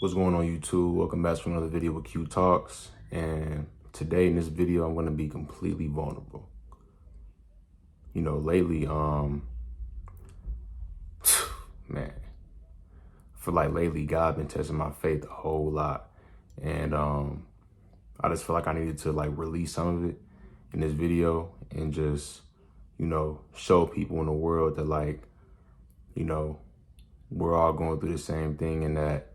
What's going on, YouTube? Welcome back to another video with Q Talks. And today in this video, I'm going to be completely vulnerable. You know, lately, man, I feel like lately God been testing my faith a whole lot. And I just feel like I needed to release some of it in this video and just, show people in the world that we're all going through the same thing, and that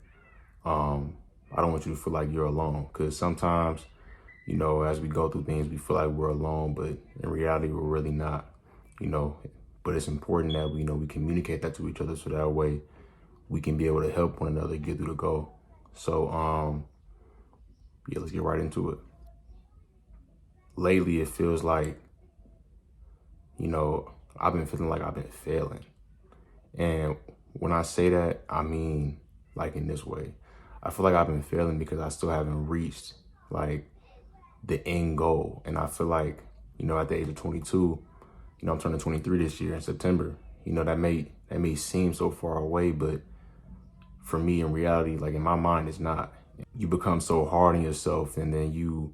I don't want you to feel like you're alone, because sometimes, as we go through things, we feel like we're alone, but in reality, we're really not, but it's important that we communicate that to each other, so that way we can be able to help one another get through the goal. So, yeah, let's get right into it. Lately, it feels like, I've been feeling like I've been failing. And when I say that, I mean, in this way. I feel like I've been failing because I still haven't reached the end goal. And I feel like, at the age of 22, I'm turning 23 this year in September. That may seem so far away, but for me, in reality, in my mind, it's not. You become so hard on yourself, and then you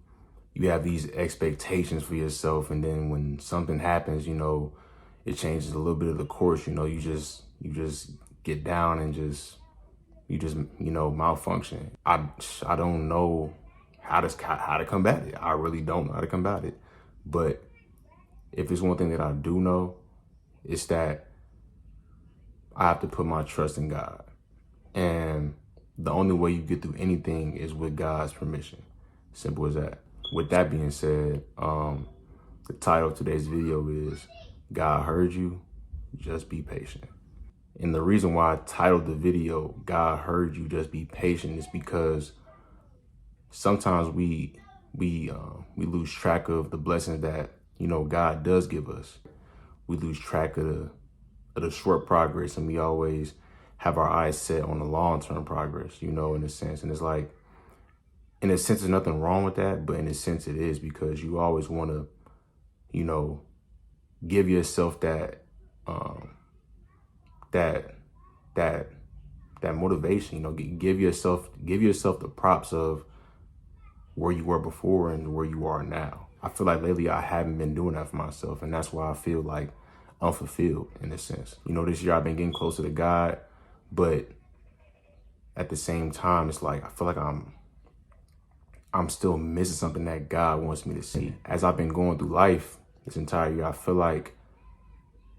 have these expectations for yourself, and then when something happens, it changes a little bit of the course. You just get down and you just malfunction. I don't know how to combat it. I really don't know how to combat it. But if it's one thing that I do know, it's that I have to put my trust in God. And the only way you get through anything is with God's permission. Simple as that. With that being said, the title of today's video is God Heard You, Just Be Patient. And the reason why I titled the video, God Heard You, Just Be Patient, is because sometimes we lose track of the blessings that, God does give us. We lose track of the short progress, and we always have our eyes set on the long-term progress, in a sense. And it's like, in a sense, there's nothing wrong with that, but in a sense it is, because you always want to, give yourself that motivation, give yourself the props of where you were before and where you are now. I feel like lately I haven't been doing that for myself, and that's why I feel like unfulfilled in a sense. This year I've been getting closer to God, but at the same time, it's like I feel like I'm still missing something that God wants me to see. As I've been going through life this entire year, I feel like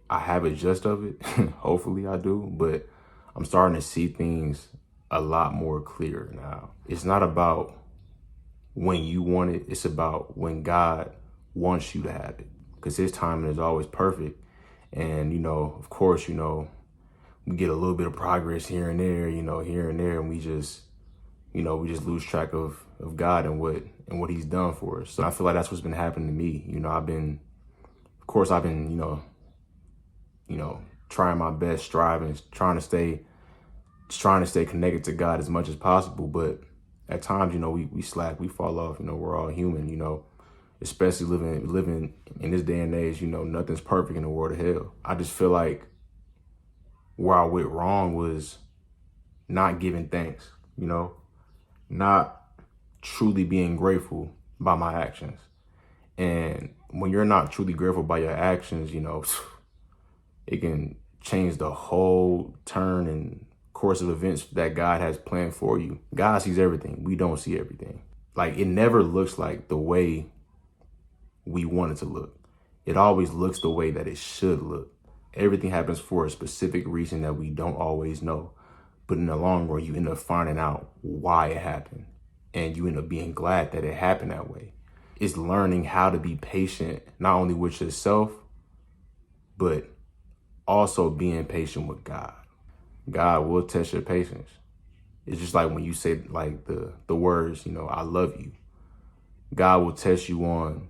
I have a gist of it. Hopefully I do, but I'm starting to see things a lot more clear now. It's not about when you want it, it's about when God wants you to have it, because his timing is always perfect. And, of course, we get a little bit of progress here and there, and we just lose track of God and what he's done for us. So I feel like that's what's been happening to me. I've been trying my best, striving, trying to stay connected to God as much as possible. But at times, we slack, we fall off. We're all human. Especially living in this day and age. Nothing's perfect in the world of hell. I just feel like where I went wrong was not giving thanks. Not truly being grateful by my actions. And when you're not truly grateful by your actions, it can change the whole turn and course of events that God has planned for you. God sees everything. We don't see everything. It never looks like the way we want it to look. It always looks the way that it should look. Everything happens for a specific reason that we don't always know. But in the long run, you end up finding out why it happened. And you end up being glad that it happened that way. It's learning how to be patient, not only with yourself, but also being patient with God. God will test your patience. It's just like when you say the words, I love you. God will test you on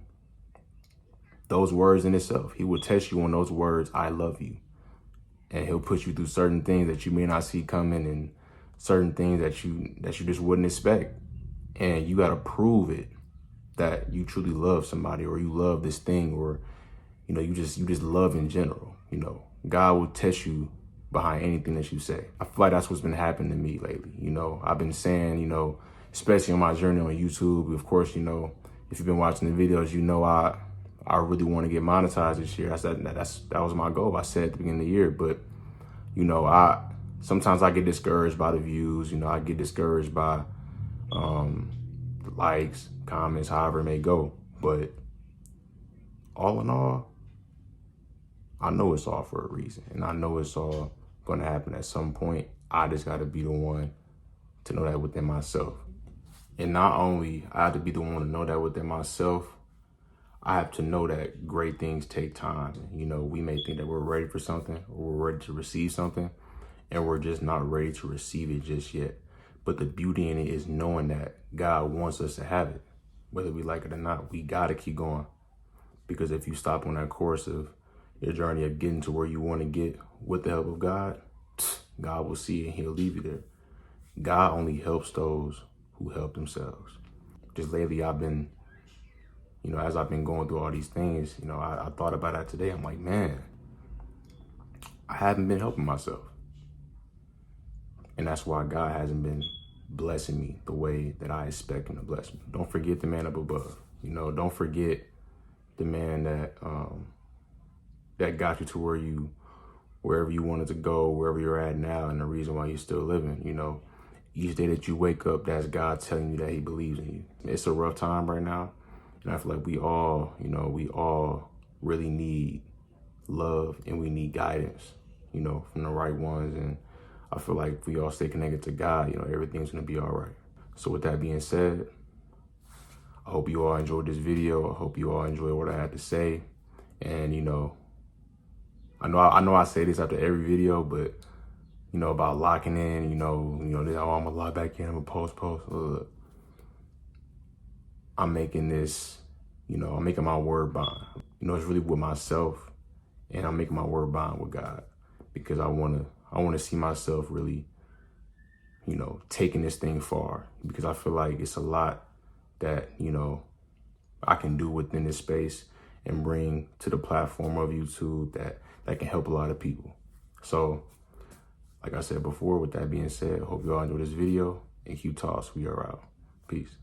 those words in itself. He will test you on those words, I love you. And he'll put you through certain things that you may not see coming, and certain things that you just wouldn't expect. And you got to prove it, that you truly love somebody, or you love this thing, or, you just love in general. God will test you behind anything that you say. I feel like that's what's been happening to me lately. You know, I've been saying, you know, especially on my journey on YouTube, of course, you know, if you've been watching the videos, you know, I really want to get monetized this year. That was my goal. I said at the beginning of the year, but you know, sometimes I get discouraged by the views. You know, I get discouraged by the likes, comments, however it may go. But all in all, I know it's all for a reason, and I know it's all going to happen at some point. I just got to be the one to know that within myself. And not only I have to be the one to know that within myself, I have to know that great things take time. You know, we may think that we're ready for something, or we're ready to receive something, and we're just not ready to receive it just yet. But the beauty in it is knowing that God wants us to have it. Whether we like it or not, we got to keep going. Because if you stop on that course of your journey of getting to where you want to get with the help of God, God will see it and he'll leave you there. God only helps those who help themselves. Just lately, I've been, you know, as I've been going through all these things, you know, I thought about that today. I'm like, man, I haven't been helping myself. And that's why God hasn't been blessing me the way that I expect him to bless me. Don't forget the man up above. You know, don't forget the man that got you to wherever you wanted to go, wherever you're at now, and the reason why you're still living. You know, each day that you wake up, that's God telling you that he believes in you. It's a rough time right now. And I feel like we all really need love, and we need guidance, you know, from the right ones. And I feel like if we all stay connected to God, you know, everything's going to be all right. So with that being said, I hope you all enjoyed this video. I hope you all enjoyed what I had to say. And, you know, I know I say this after every video, but, you know, about locking in, you know, I'm going to lock back in, I'm going to post. Look, I'm making this, you know, I'm making my word bond. You know, it's really with myself, and I'm making my word bond with God, because I want to see myself really, you know, taking this thing far, because I feel like it's a lot that, you know, I can do within this space and bring to the platform of YouTube that can help a lot of people. So, like I said before, with that being said, I hope you all enjoyed this video, and Q Toss, we are out. Peace.